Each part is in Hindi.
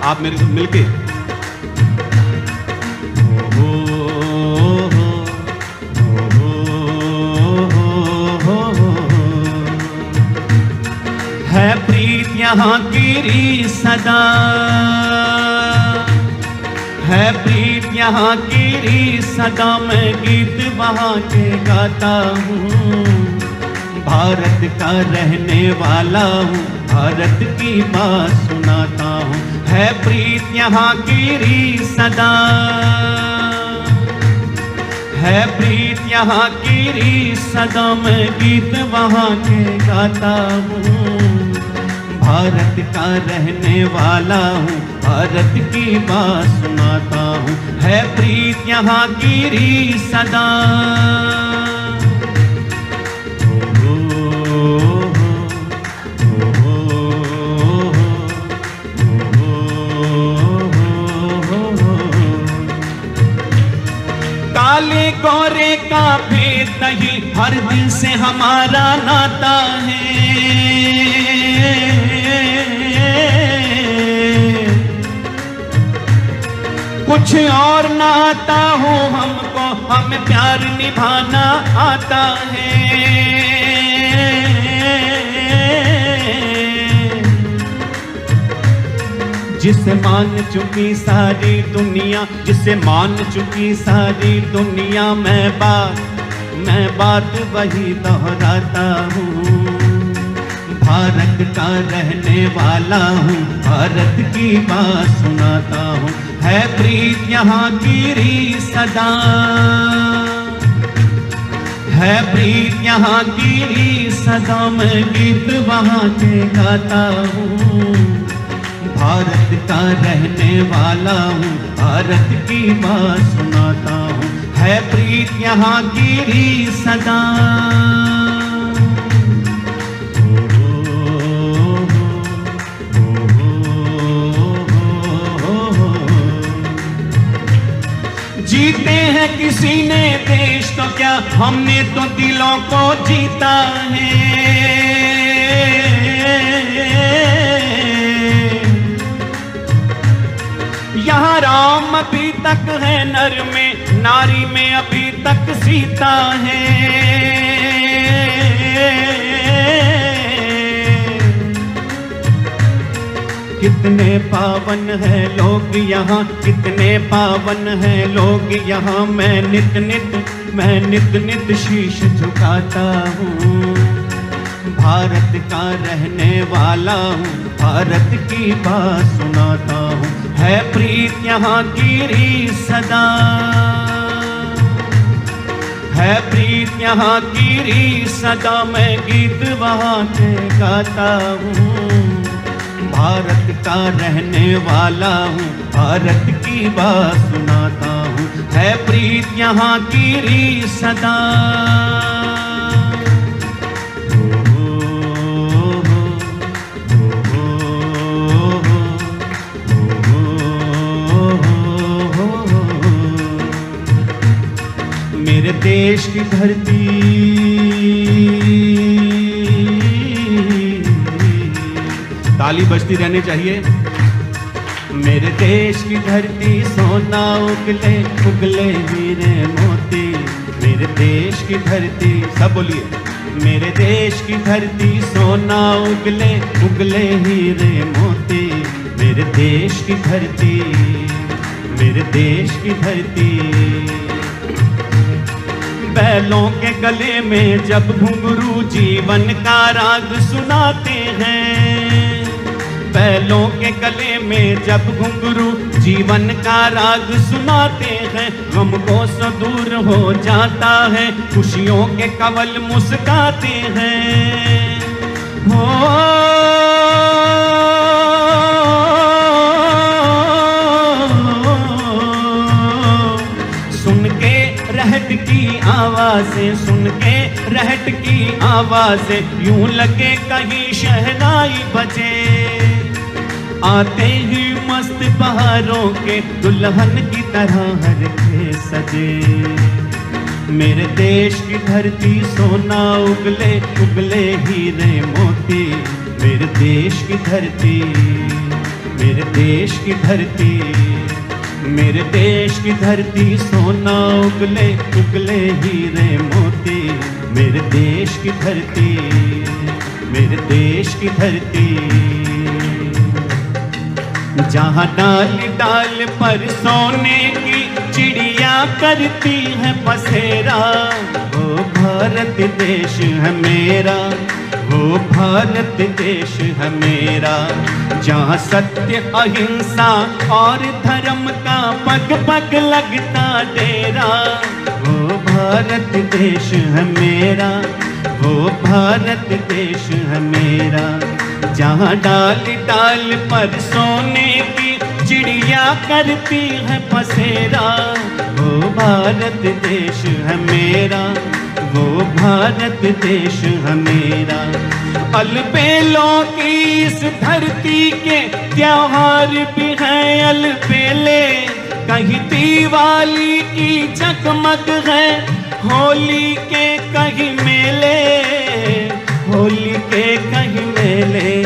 आप मेरे साथ मिलके है प्रीत यहाँ की सदा, है प्रीत यहाँ की सदा, मैं गीत वहाँ के गाता हूँ। भारत का रहने वाला हूँ, भारत की बात सुनाता हूँ। है प्रीत यहाँ की सदा, है प्रीत यहाँ की सदा, मैं गीत वहाँ के गाता हूँ। भारत का रहने वाला हूँ, भारत की बात सुनाता हूँ। है प्रीत यहाँ की सदा। काले गोरे का भेद नहीं, हर दिल से हमारा नाता है। कुछ और ना आता हो हमको, हमें प्यार निभाना आता है। जिसे मान चुकी सारी दुनिया, जिसे मान चुकी सारी दुनिया, मैं बात वही दोहराता हूँ। भारत का रहने वाला हूँ, भारत की बात सुनाता हूँ। है प्रीत यहाँ की सदा, है प्रीत यहाँ की सदा, मैं गीत वहाँ के गाता हूँ। भारत का रहने वाला हूँ, भारत की बात सुनाता हूँ। है प्रीत यहाँ की सदा। जीते हैं किसी ने देश तो क्या, हमने तो दिलों को जीता है। यहाँ राम अभी तक है नर में, नारी में अभी तक सीता है। कितने पावन है लोग यहाँ, कितने पावन है लोग यहाँ, मैं नित नित शीश झुकाता हूँ। भारत का रहने वाला हूँ, भारत की बात सुनाता हूँ। है प्रीत यहाँ की सदा, है प्रीत यहाँ की सदा, मैं गीत वहाँ के गाता हूँ। भारत का रहने वाला हूँ, भारत की बात सुनाता हूँ। है प्रीत यहाँ की सदा। मेरे देश की धरती, ताली बजती रहनी चाहिए। मेरे देश की धरती सोना उगले उगले हीरे मोती। मेरे देश की धरती, सब बोलिए। मेरे देश की धरती सोना उगले उगले हीरे मोती। मेरे देश की धरती, मेरे देश की धरती। बैलों के गले में जब घुंघरू जीवन का राग सुनाते हैं, बैलों के गले में जब घुंघरू जीवन का राग सुनाते हैं, गम को सो दूर हो जाता है, खुशियों के कवल मुस्काते हैं। हो रहट की आवाज़ें, सुन के रहट की आवाज़ें, यूं लगे कहीं शहनाई बजे। आते ही मस्त बहारों के दुल्हन की तरह हर के सजे। मेरे देश की धरती सोना उगले उगले हीरे मोती। मेरे देश की धरती, मेरे देश की धरती, मेरे देश की धरती सोना उगले उगले हीरे मोती। मेरे देश की धरती, मेरे देश की धरती, जहाँ डाल डाल पर सोने की चिड़िया करती है बसेरा। वो भारत देश है मेरा, वो भारत देश है मेरा, जहाँ सत्य अहिंसा और धर्म का पग पग लगता डेरा। वो भारत देश है मेरा, वो भारत देश है मेरा, जहाँ डाल डाल पर सोने की चिड़िया करती है बसेरा। वो भारत देश है मेरा, वो भारत देश है मेरा। अलबेलों की इस धरती के त्योहार भी हैं अलबेले, कहीं दिवाली की जगमग है, होली के कहीं मेले, होली के कहीं मेले।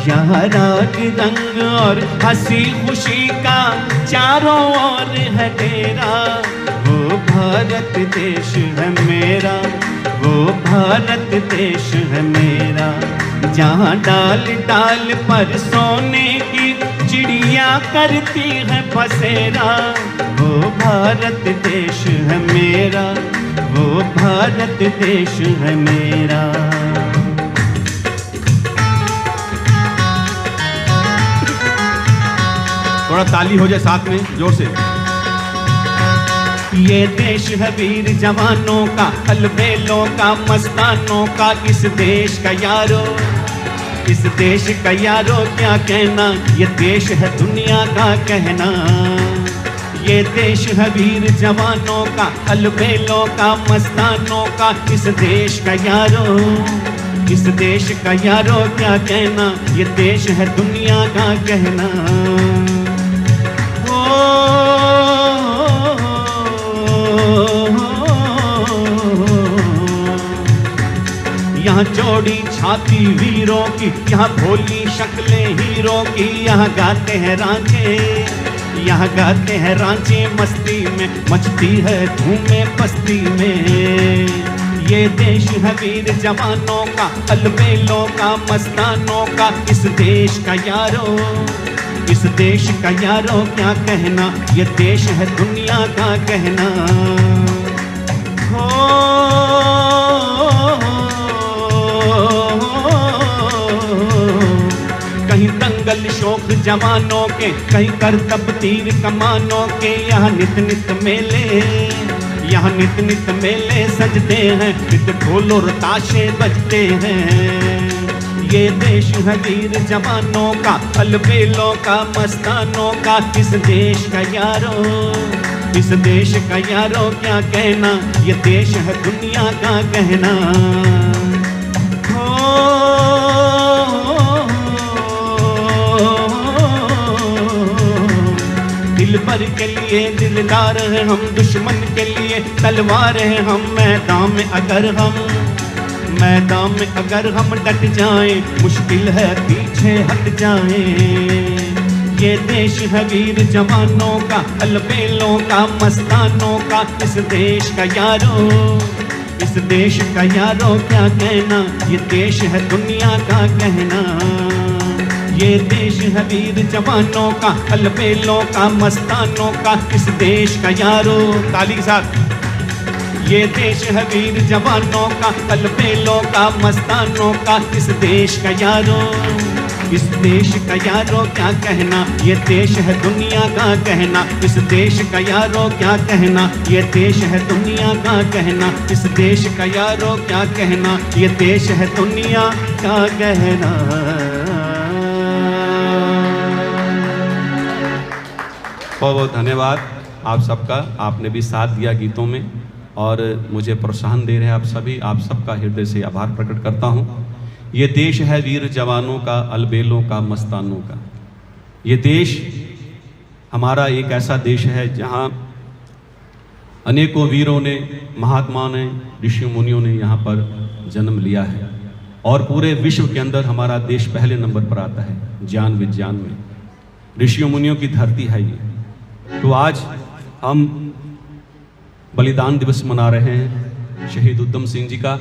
यहाँ राग रंग और हंसी खुशी का चारों ओर है डेरा। वो भारत देश है मेरा, वो भारत देश है मेरा, जहाँ डाल डाल पर सोने की चिड़िया करती है बसेरा। वो भारत देश है मेरा, वो भारत देश है मेरा। थोड़ा ताली हो जाए साथ में जोर से। ये देश है वीर जवानों का, अलबेलों का, मस्तानों का। इस देश का यारो, इस देश का यारो क्या कहना, ये देश है दुनिया का कहना। ये देश है वीर जवानों का, अलबेलों का, मस्तानों का। इस देश का यारो, इस देश का यारो क्या कहना, ये देश है दुनिया का कहना। यहाँ जोड़ी छाती वीरों की, यहाँ भोली शक्लें हीरों की। यहाँ गाते हैं रांचे, यहाँ गाते हैं रांचे, मस्ती में मचती है धूमें बस्ती में। ये देश है वीर जवानों का, अलबेलों का, मस्तानों का। इस देश का यारो, इस देश का यारो क्या कहना, ये देश है दुनिया का कहना। कहीं दंगल शौक जवानों के, कहीं करतब तीर कमानों के। यहाँ नित नित मेले, यहाँ नित नित मेले सजते हैं, नित ढोल और ताशे बजते हैं। ये देश है वीर जवानों का, अलबेलों का, मस्तानों का। इस देश का यारो, इस देश का यारो क्या कहना, ये देश है दुनिया का कहना। दिल भर के लिए दिलदार है हम, दुश्मन के लिए तलवार है हम। मैदान में अगर हम, मैदान में अगर हम डट जाएं, मुश्किल है पीछे हट जाएं। ये देश है वीर जवानों का, अलबेलों का, मस्तानों का। इस देश का यारो, इस देश का यारो क्या कहना, ये देश है दुनिया का कहना। ये देश है वीर जवानों का, अलबेलों का, मस्तानों का। इस देश का यारो, ताली के साथ। ये देश है वीर जवानों का, अलबेलों का, मस्तानों का। इस देश का यारो, इस देश का यारो क्या कहना, ये देश है दुनिया का कहना। इस देश का यारो क्या कहना, ये देश है दुनिया का कहना। इस देश का यारो क्या कहना, ये देश है दुनिया का कहना। बहुत बहुत धन्यवाद आप सबका, आपने भी साथ दिया गीतों में और मुझे प्रोत्साहन दे रहे हैं आप सभी। आप सबका हृदय से आभार प्रकट करता हूँ। ये देश है वीर जवानों का, अलबेलों का, मस्तानों का। ये देश हमारा एक ऐसा देश है जहाँ अनेकों वीरों ने, महात्माओं ने, ऋषि मुनियों ने यहाँ पर जन्म लिया है और पूरे विश्व के अंदर हमारा देश पहले नंबर पर आता है ज्ञान विज्ञान में। ऋषियों मुनियों की धरती है ये। तो आज हम बलिदान दिवस मना रहे हैं शहीद उधम सिंह जी का।